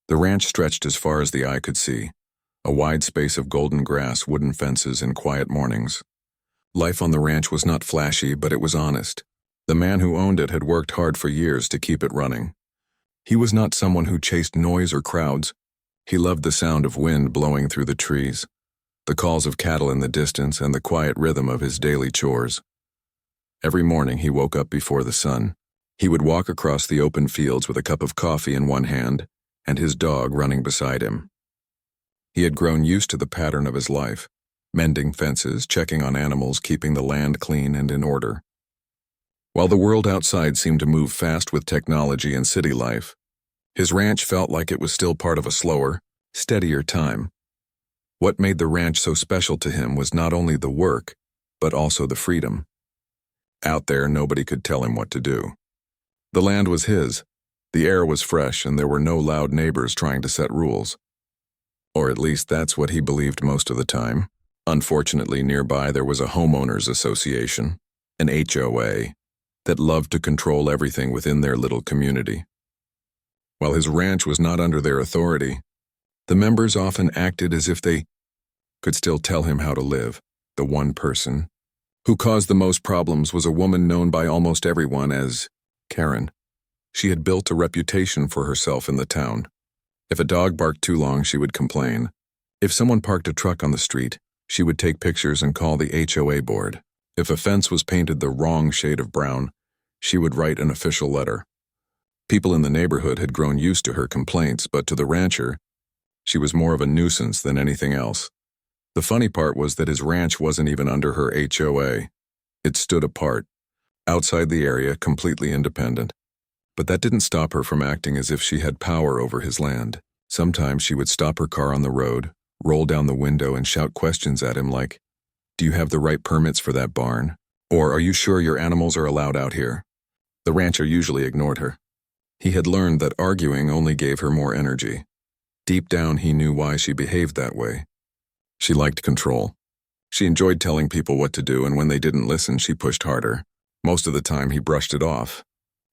The ranch stretched as far as the eye could see, a wide space of golden grass, wooden fences, and quiet mornings. Life on the ranch was not flashy, but it was honest. The man who owned it had worked hard for years to keep it running. He was not someone who chased noise or crowds. He loved the sound of wind blowing through the trees, the calls of cattle in the distance, and the quiet rhythm of his daily chores. Every morning he woke up before the sun. He would walk across the open fields with a cup of coffee in one hand and his dog running beside him. He had grown used to the pattern of his life, mending fences, checking on animals, keeping the land clean and in order. While the world outside seemed to move fast with technology and city life, his ranch felt like it was still part of a slower, steadier time. What made the ranch so special to him was not only the work, but also the freedom. Out there, nobody could tell him what to do. The land was his, the air was fresh, and there were no loud neighbors trying to set rules. Or at least that's what he believed most of the time. Unfortunately, nearby there was a homeowners association, an HOA, that loved to control everything within their little community. While his ranch was not under their authority, the members often acted as if they could still tell him how to live. The one person who caused the most problems was a woman known by almost everyone as Karen. She had built a reputation for herself in the town. If a dog barked too long, she would complain. If someone parked a truck on the street, she would take pictures and call the HOA board. If a fence was painted the wrong shade of brown, she would write an official letter. People in the neighborhood had grown used to her complaints, but to the rancher, she was more of a nuisance than anything else. The funny part was that his ranch wasn't even under her HOA. It stood apart, outside the area, completely independent. But that didn't stop her from acting as if she had power over his land. Sometimes she would stop her car on the road, roll down the window, and shout questions at him like, "Do you have the right permits for that barn?" Or, "Are you sure your animals are allowed out here?" The rancher usually ignored her. He had learned that arguing only gave her more energy. Deep down, he knew why she behaved that way. She liked control. She enjoyed telling people what to do, and when they didn't listen, she pushed harder. Most of the time, he brushed it off.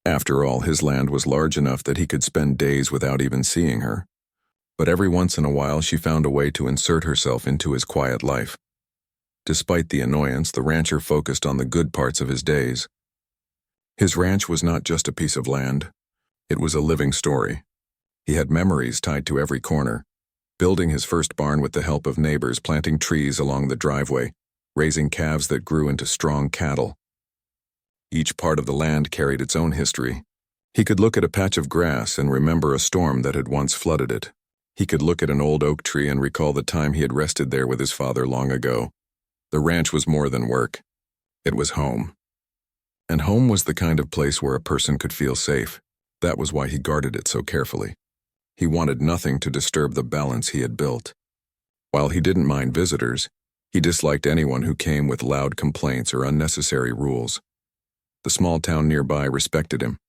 After all, his land was large enough that he could spend days without even seeing her. But every once in a while, she found a way to insert herself into his quiet life. Despite the annoyance, the rancher focused on the good parts of his days. His ranch was not just a piece of land. It was a living story. He had memories tied to every corner. Building his first barn with the help of neighbors, planting trees along the driveway, raising calves that grew into strong cattle. Each part of the land carried its own history. He could look at a patch of grass and remember a storm that had once flooded it. He could look at an old oak tree and recall the time he had rested there with his father long ago. The ranch was more than work. It was home. And home was the kind of place where a person could feel safe. That was why he guarded it so carefully. He wanted nothing to disturb the balance he had built. While he didn't mind visitors, he disliked anyone who came with loud complaints or unnecessary rules. The small town nearby respected him.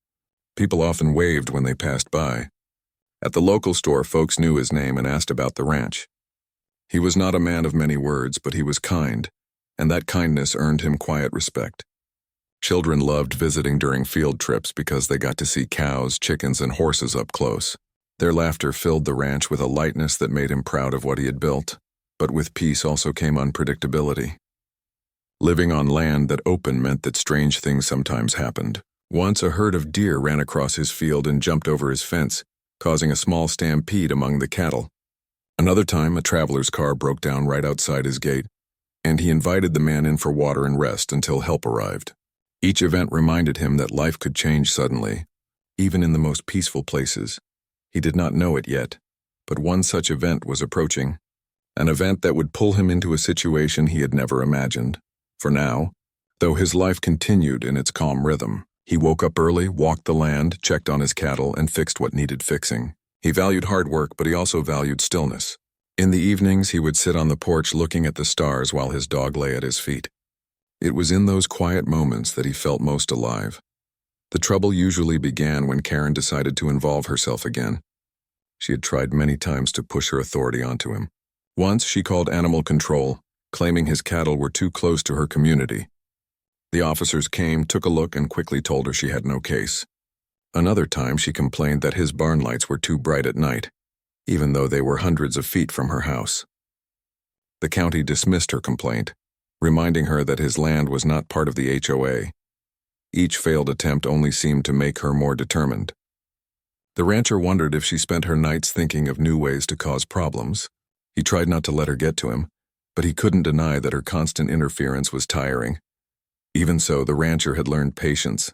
People often waved when they passed by. At the local store, folks knew his name and asked about the ranch. He was not a man of many words, but he was kind, and that kindness earned him quiet respect. Children loved visiting during field trips because they got to see cows, chickens, and horses up close. Their laughter filled the ranch with a lightness that made him proud of what he had built, but with peace also came unpredictability. Living on land that open meant that strange things sometimes happened. Once a herd of deer ran across his field and jumped over his fence, causing a small stampede among the cattle. Another time, a traveler's car broke down right outside his gate, and he invited the man in for water and rest until help arrived. Each event reminded him that life could change suddenly, even in the most peaceful places. He did not know it yet, but one such event was approaching, an event that would pull him into a situation he had never imagined. For now, though his life continued in its calm rhythm, he woke up early, walked the land, checked on his cattle, and fixed what needed fixing. He valued hard work, but he also valued stillness. In the evenings, he would sit on the porch looking at the stars while his dog lay at his feet. It was in those quiet moments that he felt most alive. The trouble usually began when Karen decided to involve herself again. She had tried many times to push her authority onto him. Once, she called animal control, claiming his cattle were too close to her community. The officers came, took a look, and quickly told her she had no case. Another time, she complained that his barn lights were too bright at night. even though they were hundreds of feet from her house. The county dismissed her complaint, reminding her that his land was not part of the HOA. Each failed attempt only seemed to make her more determined. The rancher wondered if she spent her nights thinking of new ways to cause problems. He tried not to let her get to him, but he couldn't deny that her constant interference was tiring. Even so, the rancher had learned patience.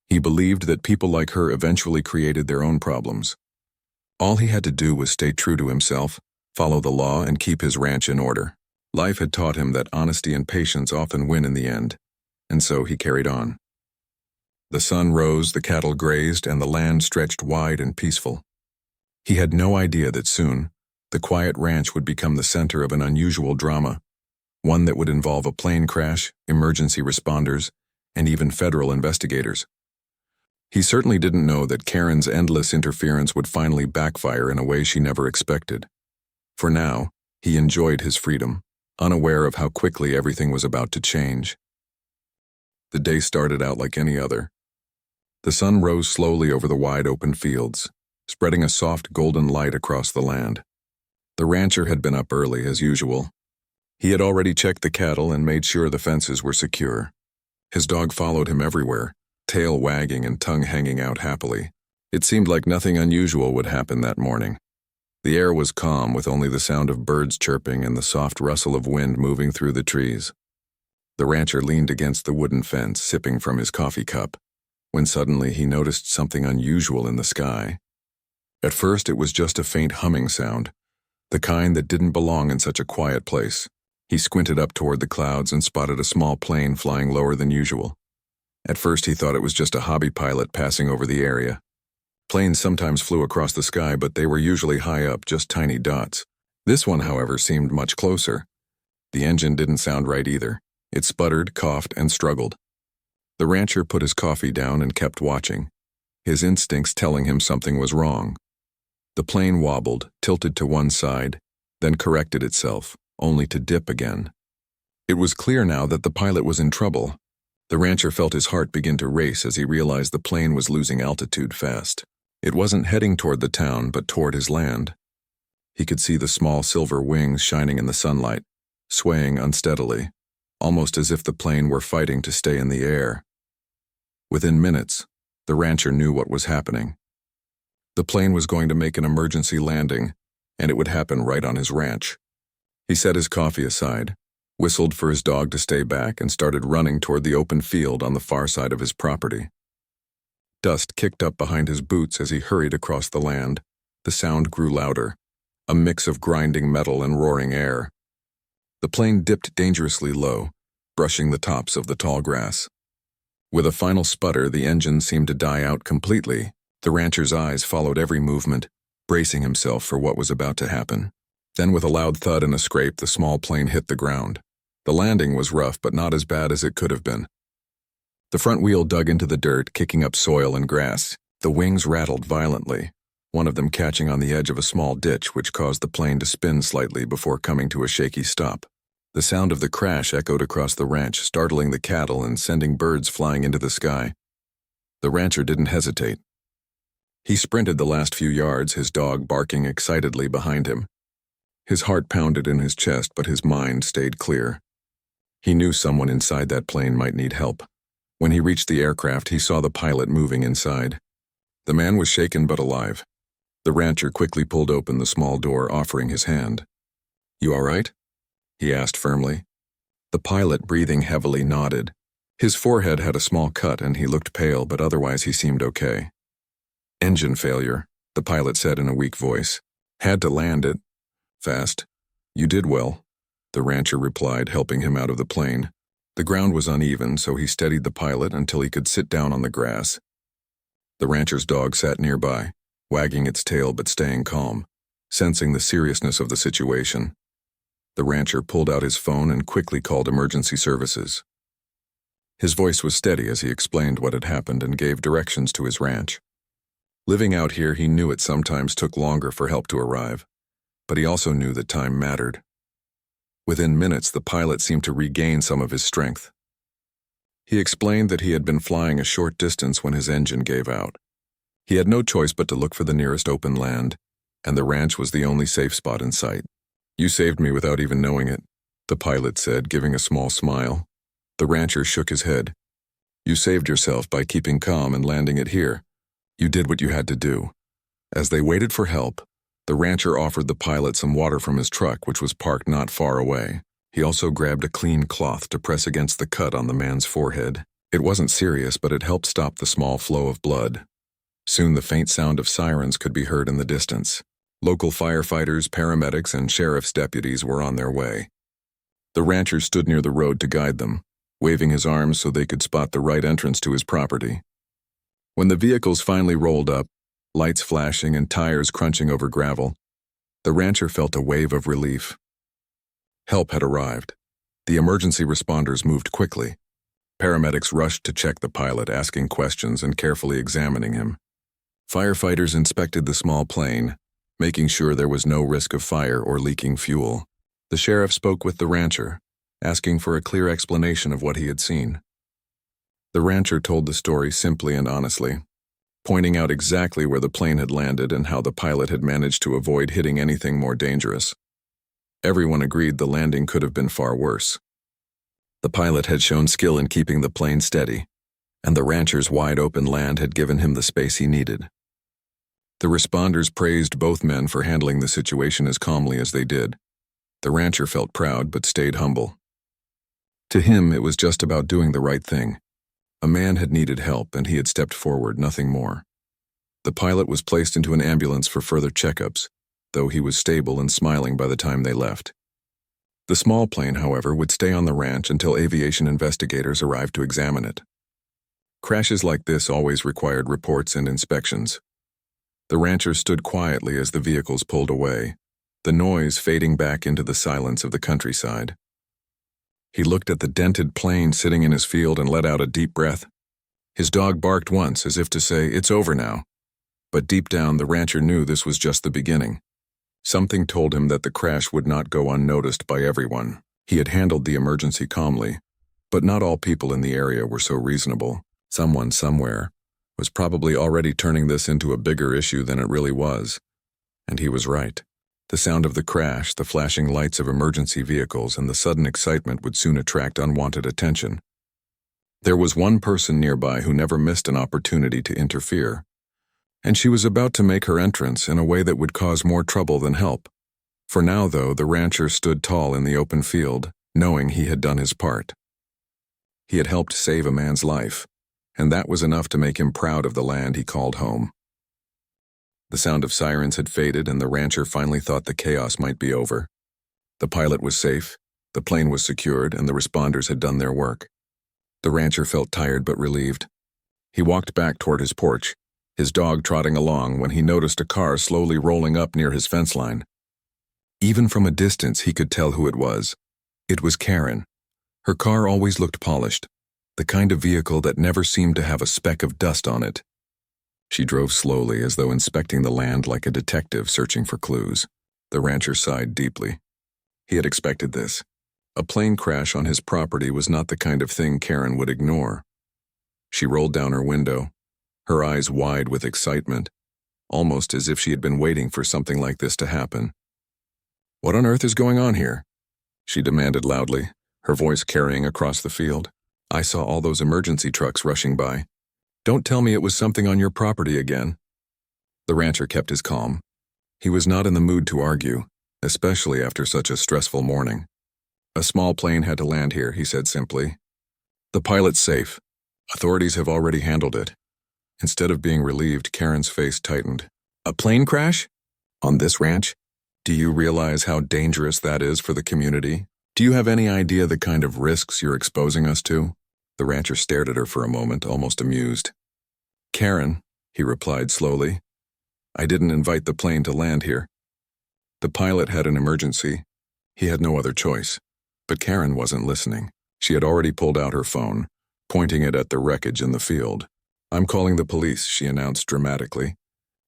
He believed that people like her eventually created their own problems. All he had to do was stay true to himself, follow the law, and keep his ranch in order. Life had taught him that honesty and patience often win in the end, and so he carried on. The sun rose, the cattle grazed, and the land stretched wide and peaceful. He had no idea that soon, the quiet ranch would become the center of an unusual drama, one that would involve a plane crash, emergency responders, and even federal investigators. He certainly didn't know that Karen's endless interference would finally backfire in a way she never expected. For now, he enjoyed his freedom, unaware of how quickly everything was about to change. The day started out like any other. The sun rose slowly over the wide open fields, spreading a soft golden light across the land. The rancher had been up early, as usual. He had already checked the cattle and made sure the fences were secure. His dog followed him everywhere, tail wagging and tongue hanging out happily. It seemed like nothing unusual would happen that morning. The air was calm, with only the sound of birds chirping and the soft rustle of wind moving through the trees. The rancher leaned against the wooden fence, sipping from his coffee cup, when suddenly he noticed something unusual in the sky. At first, it was just a faint humming sound, the kind that didn't belong in such a quiet place. He squinted up toward the clouds and spotted a small plane flying lower than usual. At first, he thought it was just a hobby pilot passing over the area. Planes sometimes flew across the sky, but they were usually high up, just tiny dots. This one, however, seemed much closer. The engine didn't sound right either. It sputtered, coughed, and struggled. The rancher put his coffee down and kept watching, his instincts telling him something was wrong. The plane wobbled, tilted to one side, then corrected itself, only to dip again. It was clear now that the pilot was in trouble. The rancher felt his heart begin to race as he realized the plane was losing altitude fast. It wasn't heading toward the town, but toward his land. He could see the small silver wings shining in the sunlight, swaying unsteadily, almost as if the plane were fighting to stay in the air. Within minutes, the rancher knew what was happening. The plane was going to make an emergency landing, and it would happen right on his ranch. He set his coffee aside, whistled for his dog to stay back, and started running toward the open field on the far side of his property. Dust kicked up behind his boots as he hurried across the land. The sound grew louder, a mix of grinding metal and roaring air. The plane dipped dangerously low, brushing the tops of the tall grass. With a final sputter, the engine seemed to die out completely. The rancher's eyes followed every movement, bracing himself for what was about to happen. Then, with a loud thud and a scrape, the small plane hit the ground. The landing was rough, but not as bad as it could have been. The front wheel dug into the dirt, kicking up soil and grass. The wings rattled violently, one of them catching on the edge of a small ditch, which caused the plane to spin slightly before coming to a shaky stop. The sound of the crash echoed across the ranch, startling the cattle and sending birds flying into the sky. The rancher didn't hesitate. He sprinted the last few yards, his dog barking excitedly behind him. His heart pounded in his chest, but his mind stayed clear. He knew someone inside that plane might need help. When he reached the aircraft, he saw the pilot moving inside. The man was shaken but alive. The rancher quickly pulled open the small door, offering his hand. "You all right?" he asked firmly. The pilot, breathing heavily, nodded. His forehead had a small cut and he looked pale, but otherwise he seemed okay. "Engine failure," the pilot said in a weak voice. "Had to land it. Fast. You did well," the rancher replied, helping him out of the plane. The ground was uneven, so he steadied the pilot until he could sit down on the grass. The rancher's dog sat nearby, wagging its tail but staying calm, sensing the seriousness of the situation. The rancher pulled out his phone and quickly called emergency services. His voice was steady as he explained what had happened and gave directions to his ranch. Living out here, he knew it sometimes took longer for help to arrive, but he also knew that time mattered. Within minutes, the pilot seemed to regain some of his strength. He explained that he had been flying a short distance when his engine gave out. He had no choice but to look for the nearest open land, and the ranch was the only safe spot in sight. "You saved me without even knowing it," the pilot said, giving a small smile. The rancher shook his head. "You saved yourself by keeping calm and landing it here. You did what you had to do." As they waited for help, the rancher offered the pilot some water from his truck, which was parked not far away. He also grabbed a clean cloth to press against the cut on the man's forehead. It wasn't serious, but it helped stop the small flow of blood. Soon the faint sound of sirens could be heard in the distance. Local firefighters, paramedics, and sheriff's deputies were on their way. The rancher stood near the road to guide them, waving his arms so they could spot the right entrance to his property. When the vehicles finally rolled up, lights flashing and tires crunching over gravel, the rancher felt a wave of relief. Help had arrived. The emergency responders moved quickly. Paramedics rushed to check the pilot, asking questions and carefully examining him. Firefighters inspected the small plane, making sure there was no risk of fire or leaking fuel. The sheriff spoke with the rancher, asking for a clear explanation of what he had seen. The rancher told the story simply and honestly, pointing out exactly where the plane had landed and how the pilot had managed to avoid hitting anything more dangerous. Everyone agreed the landing could have been far worse. The pilot had shown skill in keeping the plane steady, and the rancher's wide-open land had given him the space he needed. The responders praised both men for handling the situation as calmly as they did. The rancher felt proud but stayed humble. To him, it was just about doing the right thing. A man had needed help, and he had stepped forward, nothing more. The pilot was placed into an ambulance for further checkups, though he was stable and smiling by the time they left. The small plane, however, would stay on the ranch until aviation investigators arrived to examine it. Crashes like this always required reports and inspections. The rancher stood quietly as the vehicles pulled away, the noise fading back into the silence of the countryside. He looked at the dented plane sitting in his field and let out a deep breath. His dog barked once, as if to say, "It's over now." But deep down, the rancher knew this was just the beginning. Something told him that the crash would not go unnoticed by everyone. He had handled the emergency calmly, but not all people in the area were so reasonable. Someone somewhere was probably already turning this into a bigger issue than it really was. And he was right. The sound of the crash, the flashing lights of emergency vehicles, and the sudden excitement would soon attract unwanted attention. There was one person nearby who never missed an opportunity to interfere, and she was about to make her entrance in a way that would cause more trouble than help. For now, though, the rancher stood tall in the open field, knowing he had done his part. He had helped save a man's life, and that was enough to make him proud of the land he called home. The sound of sirens had faded, and the rancher finally thought the chaos might be over. The pilot was safe, the plane was secured, and the responders had done their work. The rancher felt tired but relieved. He walked back toward his porch, his dog trotting along, when he noticed a car slowly rolling up near his fence line. Even from a distance, he could tell who it was. It was Karen. Her car always looked polished, the kind of vehicle that never seemed to have a speck of dust on it. She drove slowly, as though inspecting the land like a detective searching for clues. The rancher sighed deeply. He had expected this. A plane crash on his property was not the kind of thing Karen would ignore. She rolled down her window, her eyes wide with excitement, almost as if she had been waiting for something like this to happen. "What on earth is going on here?" she demanded loudly, her voice carrying across the field. "I saw all those emergency trucks rushing by. Don't tell me it was something on your property again." The rancher kept his calm. He was not in the mood to argue, especially after such a stressful morning. "A small plane had to land here," he said simply. "The pilot's safe. Authorities have already handled it." Instead of being relieved, Karen's face tightened. "A plane crash? On this ranch? Do you realize how dangerous that is for the community? Do you have any idea the kind of risks you're exposing us to?" The rancher stared at her for a moment, almost amused. "Karen," he replied slowly, "I didn't invite the plane to land here. The pilot had an emergency. He had no other choice." But Karen wasn't listening. She had already pulled out her phone, pointing it at the wreckage in the field. "I'm calling the police," she announced dramatically.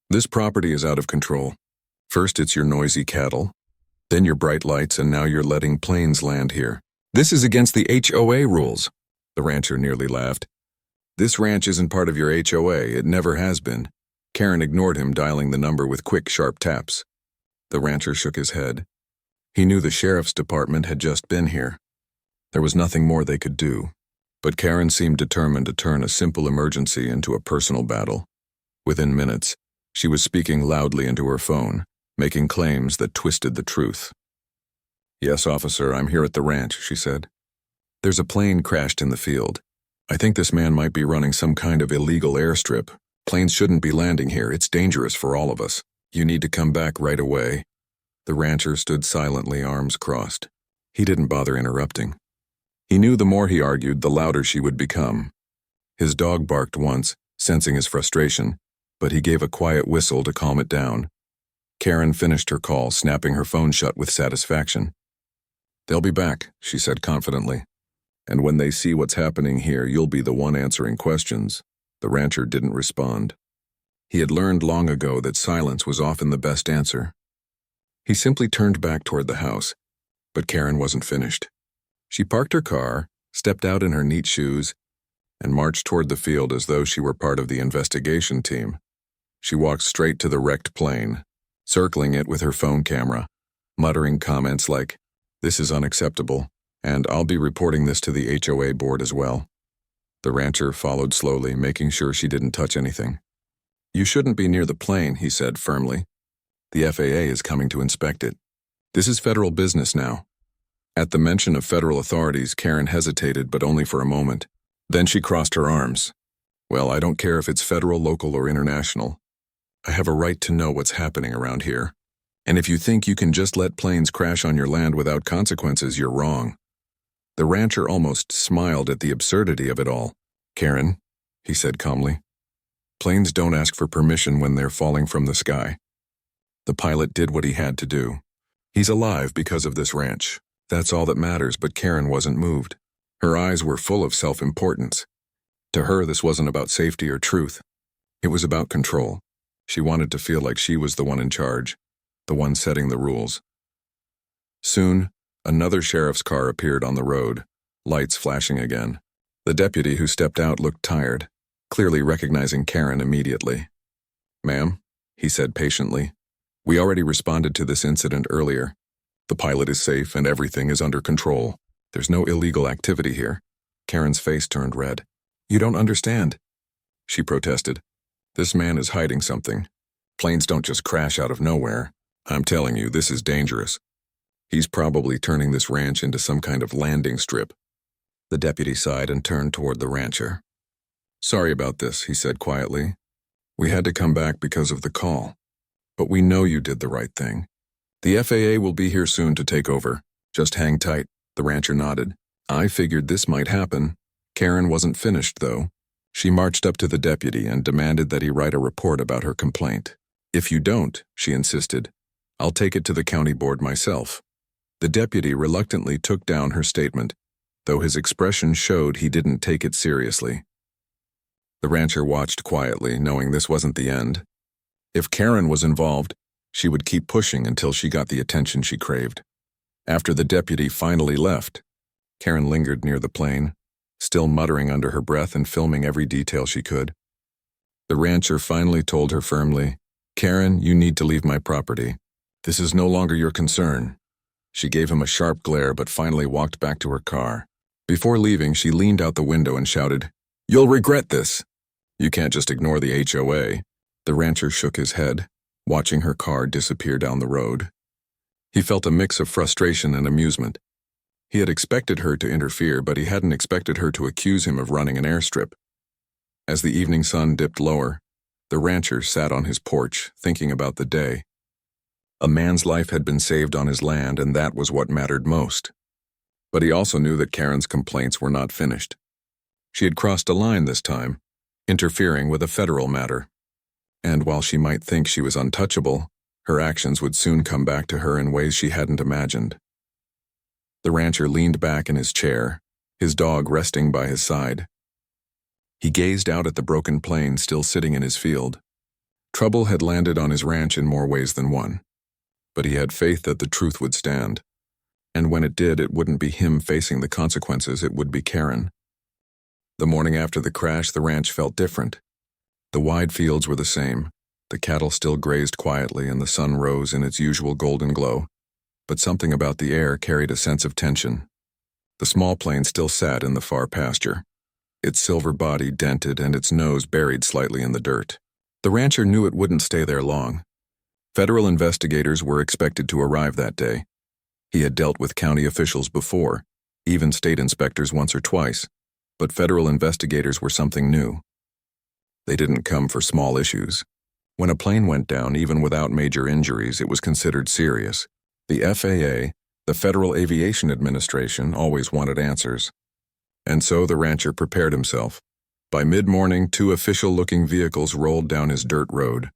"This property is out of control. First it's your noisy cattle, then your bright lights, and now you're letting planes land here. This is against the HOA rules." The rancher nearly laughed. "This ranch isn't part of your HOA. It never has been." Karen ignored him, dialing the number with quick, sharp taps. The rancher shook his head. He knew the sheriff's department had just been here. There was nothing more they could do. But Karen seemed determined to turn a simple emergency into a personal battle. Within minutes, she was speaking loudly into her phone, making claims that twisted the truth. "Yes, officer, I'm here at the ranch," she said. "There's a plane crashed in the field. I think this man might be running some kind of illegal airstrip. Planes shouldn't be landing here. It's dangerous for all of us. You need to come back right away." The rancher stood silently, arms crossed. He didn't bother interrupting. He knew the more he argued, the louder she would become. His dog barked once, sensing his frustration, but he gave a quiet whistle to calm it down. Karen finished her call, snapping her phone shut with satisfaction. "They'll be back," she said confidently. "And when they see what's happening here, you'll be the one answering questions." The rancher didn't respond. He had learned long ago that silence was often the best answer. He simply turned back toward the house, but Karen wasn't finished. She parked her car, stepped out in her neat shoes, and marched toward the field as though she were part of the investigation team. She walked straight to the wrecked plane, circling it with her phone camera, muttering comments like, "This is unacceptable, and I'll be reporting this to the HOA board as well." The rancher followed slowly, making sure she didn't touch anything. "You shouldn't be near the plane," he said firmly. "The FAA is coming to inspect it. This is federal business now." At the mention of federal authorities, Karen hesitated, but only for a moment. Then she crossed her arms. "Well, I don't care if it's federal, local, or international. I have a right to know what's happening around here. And if you think you can just let planes crash on your land without consequences, you're wrong." The rancher almost smiled at the absurdity of it all. "Karen," he said calmly, "planes don't ask for permission when they're falling from the sky. The pilot did what he had to do. He's alive because of this ranch. That's all that matters." But Karen wasn't moved. Her eyes were full of self-importance. To her, this wasn't about safety or truth. It was about control. She wanted to feel like she was the one in charge, the one setting the rules. Soon, another sheriff's car appeared on the road, lights flashing again. The deputy who stepped out looked tired, clearly recognizing Karen immediately. "Ma'am," he said patiently, "we already responded to this incident earlier. The pilot is safe and everything is under control. There's no illegal activity here." Karen's face turned red. "You don't understand," she protested. "This man is hiding something. Planes don't just crash out of nowhere. I'm telling you, this is dangerous. He's probably turning this ranch into some kind of landing strip." The deputy sighed and turned toward the rancher. "Sorry about this," he said quietly. "We had to come back because of the call. But we know you did the right thing. The FAA will be here soon to take over. Just hang tight." The rancher nodded. "I figured this might happen." Karen wasn't finished, though. She marched up to the deputy and demanded that he write a report about her complaint. "If you don't," she insisted, "I'll take it to the county board myself." The deputy reluctantly took down her statement, though his expression showed he didn't take it seriously. The rancher watched quietly, knowing this wasn't the end. If Karen was involved, she would keep pushing until she got the attention she craved. After the deputy finally left, Karen lingered near the plane, still muttering under her breath and filming every detail she could. The rancher finally told her firmly, "Karen, you need to leave my property. This is no longer your concern." She gave him a sharp glare but finally walked back to her car. Before leaving, she leaned out the window and shouted, "You'll regret this. You can't just ignore the HOA." The rancher shook his head, watching her car disappear down the road. He felt a mix of frustration and amusement. He had expected her to interfere, but he hadn't expected her to accuse him of running an airstrip. As the evening sun dipped lower, the rancher sat on his porch, thinking about the day. A man's life had been saved on his land, and that was what mattered most. But he also knew that Karen's complaints were not finished. She had crossed a line this time, interfering with a federal matter. And while she might think she was untouchable, her actions would soon come back to her in ways she hadn't imagined. The rancher leaned back in his chair, his dog resting by his side. He gazed out at the broken plane still sitting in his field. Trouble had landed on his ranch in more ways than one. But he had faith that the truth would stand. And when it did, it wouldn't be him facing the consequences, it would be Karen. The morning after the crash, the ranch felt different. The wide fields were the same, The cattle still grazed quietly and the sun rose in its usual golden glow, but something about the air carried a sense of tension. The small plane still sat in the far pasture, its silver body dented and its nose buried slightly in the dirt. The rancher knew it wouldn't stay there long. Federal investigators were expected to arrive that day. He had dealt with county officials before, even state inspectors once or twice, but federal investigators were something new. They didn't come for small issues. When a plane went down, even without major injuries, it was considered serious. The FAA, the Federal Aviation Administration, always wanted answers. And so the rancher prepared himself. By mid-morning, 2 official-looking vehicles rolled down his dirt road.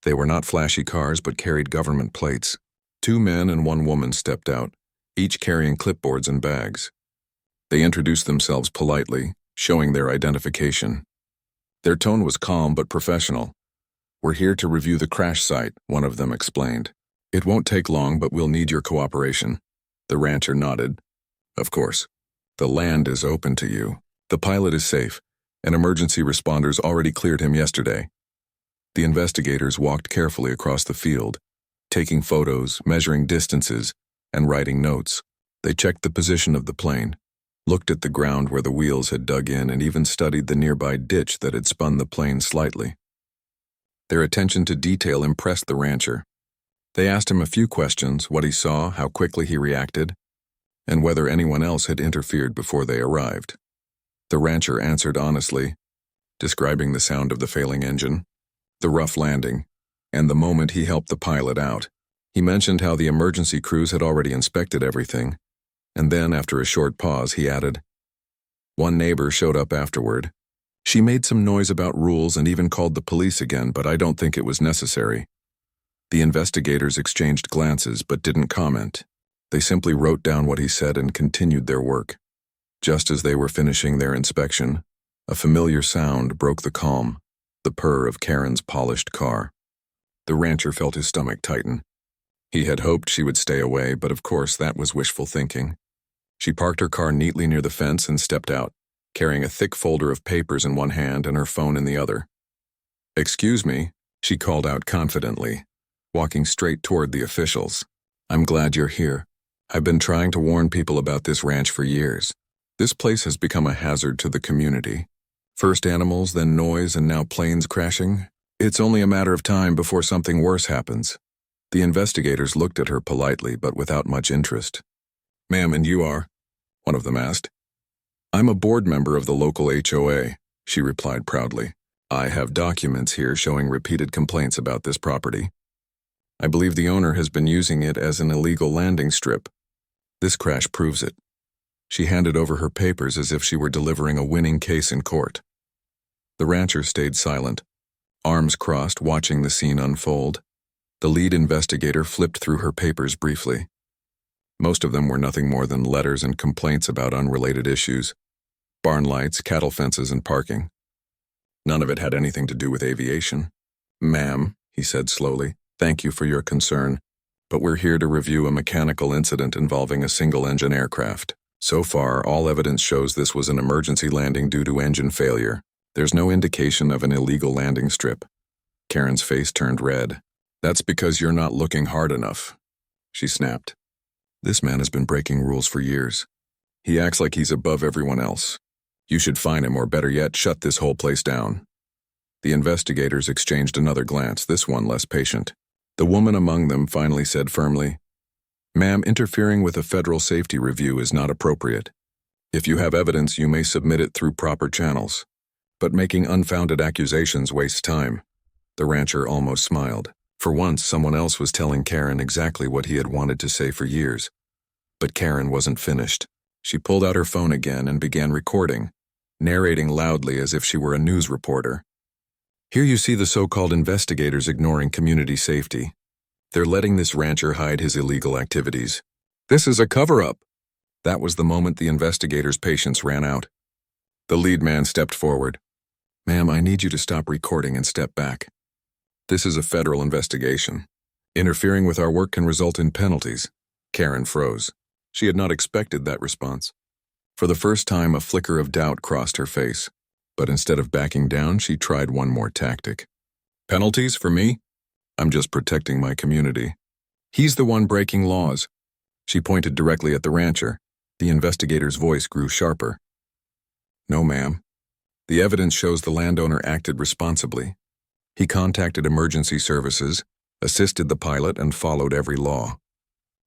They were not flashy cars but carried government plates. 2 men and 1 woman stepped out, each carrying clipboards and bags. They introduced themselves politely, showing their identification. Their tone was calm but professional. "We're here to review the crash site," one of them explained. "It won't take long, but we'll need your cooperation." The rancher nodded. "Of course. The land is open to you. The pilot is safe, and emergency responders already cleared him yesterday." The investigators walked carefully across the field, taking photos, measuring distances, and writing notes. They checked the position of the plane, looked at the ground where the wheels had dug in, and even studied the nearby ditch that had spun the plane slightly. Their attention to detail impressed the rancher. They asked him a few questions: what he saw, how quickly he reacted, and whether anyone else had interfered before they arrived. The rancher answered honestly, describing the sound of the failing engine, the rough landing, and the moment he helped the pilot out. He mentioned how the emergency crews had already inspected everything, and then, after a short pause, he added, "One neighbor showed up afterward. She made some noise about rules and even called the police again, but I don't think it was necessary." The investigators exchanged glances but didn't comment. They simply wrote down what he said and continued their work. Just as they were finishing their inspection, a familiar sound broke the calm, the purr of Karen's polished car. The rancher felt his stomach tighten. He had hoped she would stay away, but of course that was wishful thinking. She parked her car neatly near the fence and stepped out, carrying a thick folder of papers in one hand and her phone in the other. "Excuse me," she called out confidently, walking straight toward the officials. "I'm glad you're here. I've been trying to warn people about this ranch for years. This place has become a hazard to the community. First animals, then noise, and now planes crashing. It's only a matter of time before something worse happens." The investigators looked at her politely but without much interest. "Ma'am, and you are?" one of them asked. "I'm a board member of the local HOA," she replied proudly. "I have documents here showing repeated complaints about this property. I believe the owner has been using it as an illegal landing strip. This crash proves it." She handed over her papers as if she were delivering a winning case in court. The rancher stayed silent, arms crossed, watching the scene unfold. The lead investigator flipped through her papers briefly. Most of them were nothing more than letters and complaints about unrelated issues: barn lights, cattle fences, and parking. None of it had anything to do with aviation. "Ma'am," he said slowly, "thank you for your concern, but we're here to review a mechanical incident involving a single-engine aircraft. So far, all evidence shows this was an emergency landing due to engine failure. There's no indication of an illegal landing strip." Karen's face turned red. "That's because you're not looking hard enough," she snapped. "This man has been breaking rules for years. He acts like he's above everyone else. You should fine him, or better yet, shut this whole place down." The investigators exchanged another glance, this one less patient. The woman among them finally said firmly, "Ma'am, interfering with a federal safety review is not appropriate. If you have evidence, you may submit it through proper channels. But making unfounded accusations wastes time." The rancher almost smiled. For once, someone else was telling Karen exactly what he had wanted to say for years. But Karen wasn't finished. She pulled out her phone again and began recording, narrating loudly as if she were a news reporter. "Here you see the so-called investigators ignoring community safety. They're letting this rancher hide his illegal activities. This is a cover-up." That was the moment the investigators' patience ran out. The lead man stepped forward. "Ma'am, I need you to stop recording and step back. This is a federal investigation. Interfering with our work can result in penalties." Karen froze. She had not expected that response. For the first time, a flicker of doubt crossed her face. But instead of backing down, she tried one more tactic. Penalties for me? I'm just protecting my community. He's the one breaking laws. She pointed directly at the rancher. The investigator's voice grew sharper. No, ma'am. The evidence shows the landowner acted responsibly. He contacted emergency services, assisted the pilot, and followed every law.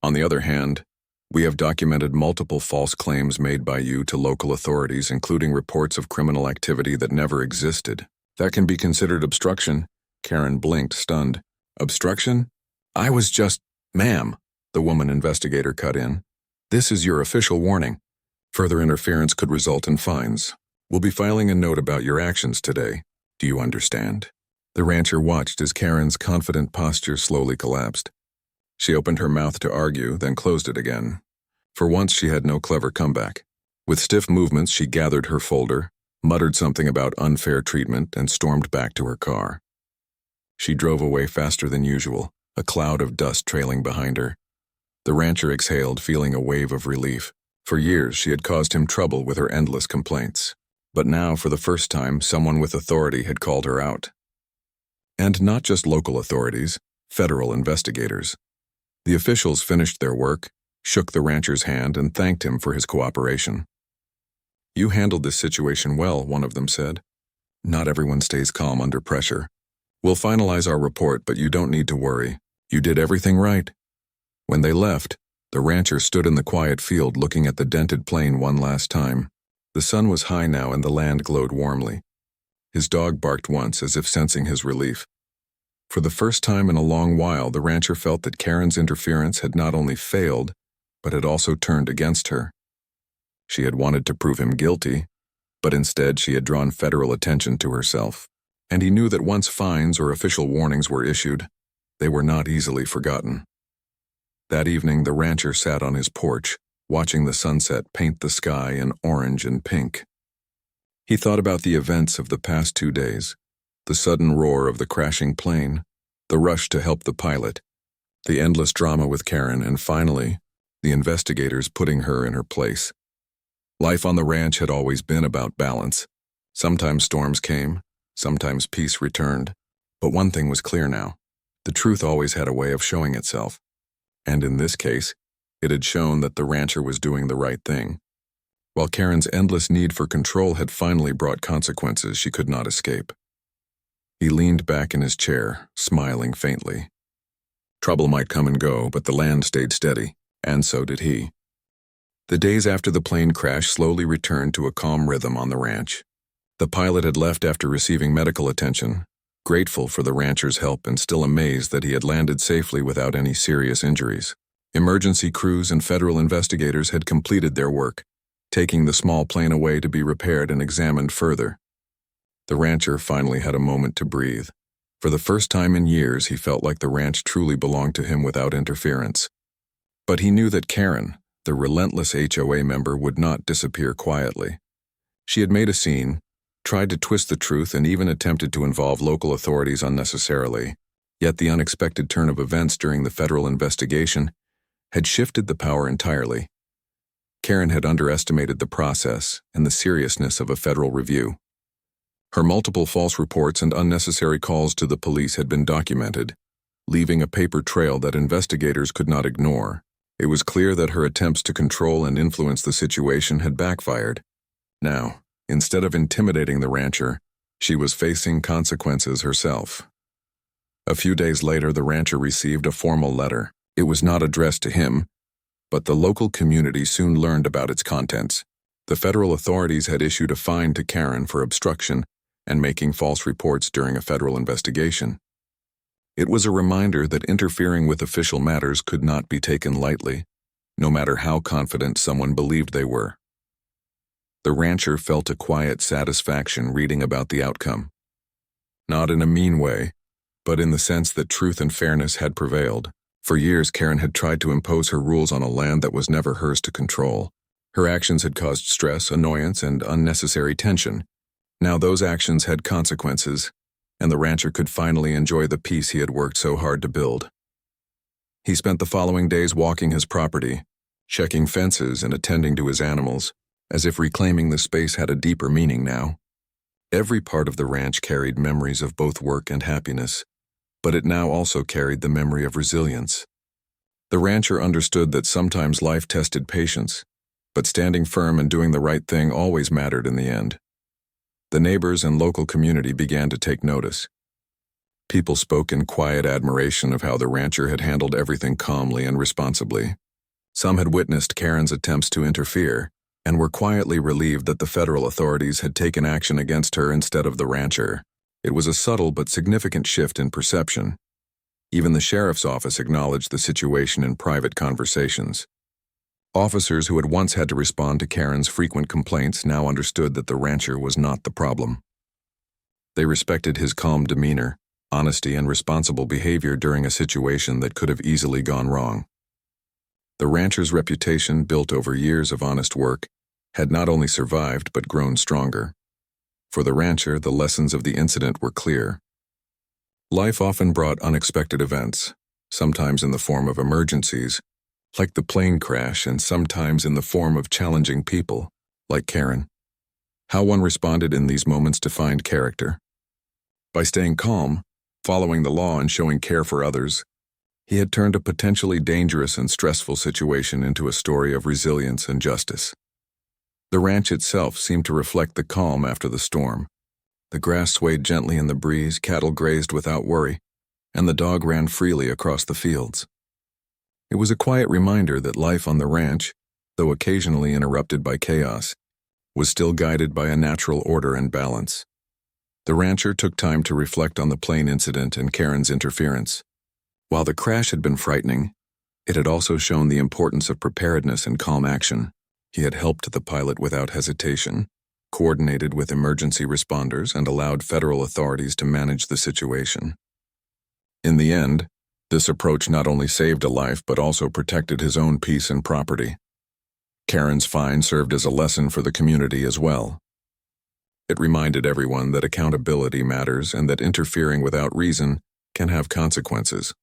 On the other hand, we have documented multiple false claims made by you to local authorities, including reports of criminal activity that never existed. That can be considered obstruction. Karen blinked, stunned. Obstruction? I was just... Ma'am, the woman investigator cut in. This is your official warning. Further interference could result in fines. We'll be filing a note about your actions today. Do you understand? The rancher watched as Karen's confident posture slowly collapsed. She opened her mouth to argue, then closed it again. For once, she had no clever comeback. With stiff movements, she gathered her folder, muttered something about unfair treatment, and stormed back to her car. She drove away faster than usual, a cloud of dust trailing behind her. The rancher exhaled, feeling a wave of relief. For years, she had caused him trouble with her endless complaints. But now, for the first time, someone with authority had called her out. And not just local authorities, federal investigators. The officials finished their work, shook the rancher's hand, and thanked him for his cooperation. You handled this situation well, one of them said. Not everyone stays calm under pressure. We'll finalize our report, but you don't need to worry. You did everything right. When they left, the rancher stood in the quiet field looking at the dented plain one last time. The sun was high now and the land glowed warmly. His dog barked once, as if sensing his relief. For the first time in a long while, the rancher felt that Karen's interference had not only failed, but had also turned against her. She had wanted to prove him guilty, but instead she had drawn federal attention to herself. And he knew that once fines or official warnings were issued, they were not easily forgotten. That evening, the rancher sat on his porch, watching the sunset paint the sky in orange and pink. He thought about the events of the past 2 days, the sudden roar of the crashing plane, the rush to help the pilot, the endless drama with Karen, and finally, the investigators putting her in her place. Life on the ranch had always been about balance. Sometimes storms came, sometimes peace returned. But one thing was clear now. The truth always had a way of showing itself. And in this case, it had shown that the rancher was doing the right thing. While Karen's endless need for control had finally brought consequences she could not escape. He leaned back in his chair, smiling faintly. Trouble might come and go, but the land stayed steady, and so did he. The days after the plane crash slowly returned to a calm rhythm on the ranch. The pilot had left after receiving medical attention, grateful for the rancher's help and still amazed that he had landed safely without any serious injuries. Emergency crews and federal investigators had completed their work, taking the small plane away to be repaired and examined further. The rancher finally had a moment to breathe. For the first time in years, he felt like the ranch truly belonged to him without interference. But he knew that Karen, the relentless HOA member, would not disappear quietly. She had made a scene, tried to twist the truth, and even attempted to involve local authorities unnecessarily. Yet the unexpected turn of events during the federal investigation had shifted the power entirely. Karen had underestimated the process and the seriousness of a federal review. Her multiple false reports and unnecessary calls to the police had been documented, leaving a paper trail that investigators could not ignore. It was clear that her attempts to control and influence the situation had backfired. Now, instead of intimidating the rancher, she was facing consequences herself. A few days later, the rancher received a formal letter. It was not addressed to him, but the local community soon learned about its contents. The federal authorities had issued a fine to Karen for obstruction and making false reports during a federal investigation. It was a reminder that interfering with official matters could not be taken lightly, no matter how confident someone believed they were. The rancher felt a quiet satisfaction reading about the outcome. Not in a mean way, but in the sense that truth and fairness had prevailed. For years, Karen had tried to impose her rules on a land that was never hers to control. Her actions had caused stress, annoyance, and unnecessary tension. Now those actions had consequences, and the rancher could finally enjoy the peace he had worked so hard to build. He spent the following days walking his property, checking fences and attending to his animals, as if reclaiming the space had a deeper meaning now. Every part of the ranch carried memories of both work and happiness, but it now also carried the memory of resilience. The rancher understood that sometimes life tested patience, but standing firm and doing the right thing always mattered in the end. The neighbors and local community began to take notice. People spoke in quiet admiration of how the rancher had handled everything calmly and responsibly. Some had witnessed Karen's attempts to interfere and were quietly relieved that the federal authorities had taken action against her instead of the rancher. It was a subtle but significant shift in perception. Even the sheriff's office acknowledged the situation in private conversations. Officers who had once had to respond to Karen's frequent complaints now understood that the rancher was not the problem. They respected his calm demeanor, honesty, and responsible behavior during a situation that could have easily gone wrong. The rancher's reputation, built over years of honest work, had not only survived but grown stronger. For the rancher, the lessons of the incident were clear. Life often brought unexpected events, sometimes in the form of emergencies, like the plane crash, and sometimes in the form of challenging people, like Karen. How one responded in these moments defined character. By staying calm, following the law, and showing care for others, he had turned a potentially dangerous and stressful situation into a story of resilience and justice. The ranch itself seemed to reflect the calm after the storm. The grass swayed gently in the breeze, cattle grazed without worry, and the dog ran freely across the fields. It was a quiet reminder that life on the ranch, though occasionally interrupted by chaos, was still guided by a natural order and balance. The rancher took time to reflect on the plane incident and Karen's interference. While the crash had been frightening, it had also shown the importance of preparedness and calm action. He had helped the pilot without hesitation, coordinated with emergency responders, and allowed federal authorities to manage the situation. In the end, this approach not only saved a life but also protected his own peace and property. Karen's fine served as a lesson for the community as well. It reminded everyone that accountability matters and that interfering without reason can have consequences.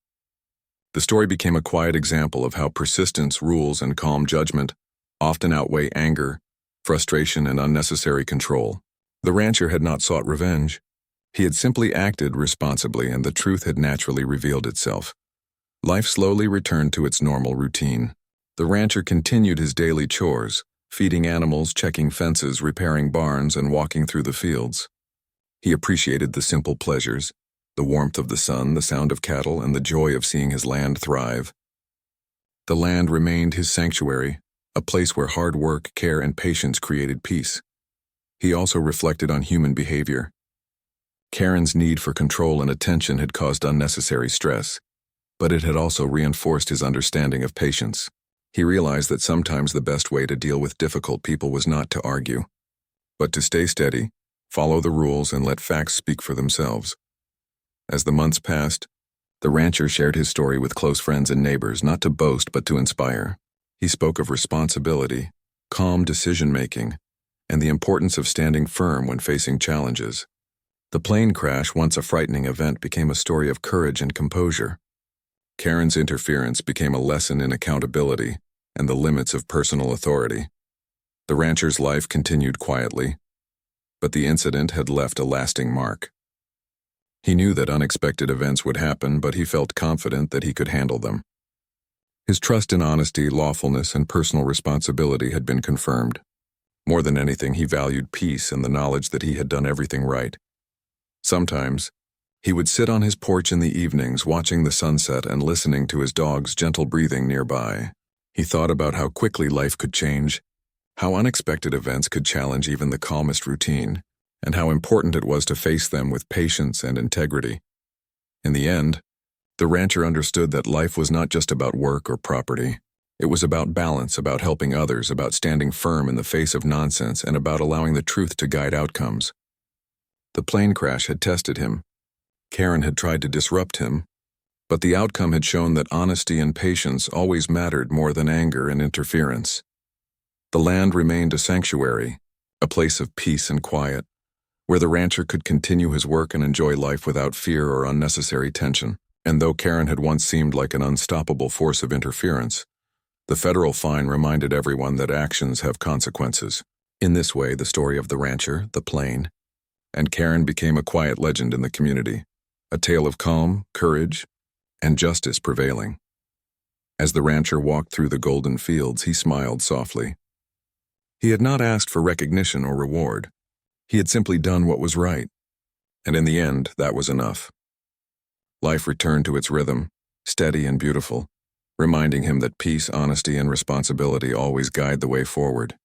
The story became a quiet example of how persistence, rules, and calm judgment often outweigh anger, frustration, and unnecessary control. The rancher had not sought revenge. He had simply acted responsibly, and the truth had naturally revealed itself. Life slowly returned to its normal routine. The rancher continued his daily chores, feeding animals, checking fences, repairing barns, and walking through the fields. He appreciated the simple pleasures, the warmth of the sun, the sound of cattle, and the joy of seeing his land thrive. The land remained his sanctuary, a place where hard work, care, and patience created peace. He also reflected on human behavior. Karen's need for control and attention had caused unnecessary stress, but it had also reinforced his understanding of patience. He realized that sometimes the best way to deal with difficult people was not to argue, but to stay steady, follow the rules, and let facts speak for themselves. As the months passed, the rancher shared his story with close friends and neighbors, not to boast but to inspire. He spoke of responsibility, calm decision-making, and the importance of standing firm when facing challenges. The plane crash, once a frightening event, became a story of courage and composure. Karen's interference became a lesson in accountability and the limits of personal authority. The rancher's life continued quietly, but the incident had left a lasting mark. He knew that unexpected events would happen, but he felt confident that he could handle them. His trust in honesty, lawfulness, and personal responsibility had been confirmed. More than anything, he valued peace and the knowledge that he had done everything right. Sometimes, he would sit on his porch in the evenings, watching the sunset and listening to his dog's gentle breathing nearby. He thought about how quickly life could change, how unexpected events could challenge even the calmest routine, and how important it was to face them with patience and integrity. In the end, the rancher understood that life was not just about work or property. It was about balance, about helping others, about standing firm in the face of nonsense, and about allowing the truth to guide outcomes. The plane crash had tested him. Karen had tried to disrupt him, but the outcome had shown that honesty and patience always mattered more than anger and interference. The land remained a sanctuary, a place of peace and quiet, where the rancher could continue his work and enjoy life without fear or unnecessary tension. And though Karen had once seemed like an unstoppable force of interference, the federal fine reminded everyone that actions have consequences. In this way, the story of the rancher, the plane, and Karen became a quiet legend in the community, a tale of calm, courage, and justice prevailing. As the rancher walked through the golden fields, he smiled softly. He had not asked for recognition or reward. He had simply done what was right. And in the end, that was enough. Life returned to its rhythm, steady and beautiful, reminding him that peace, honesty, and responsibility always guide the way forward.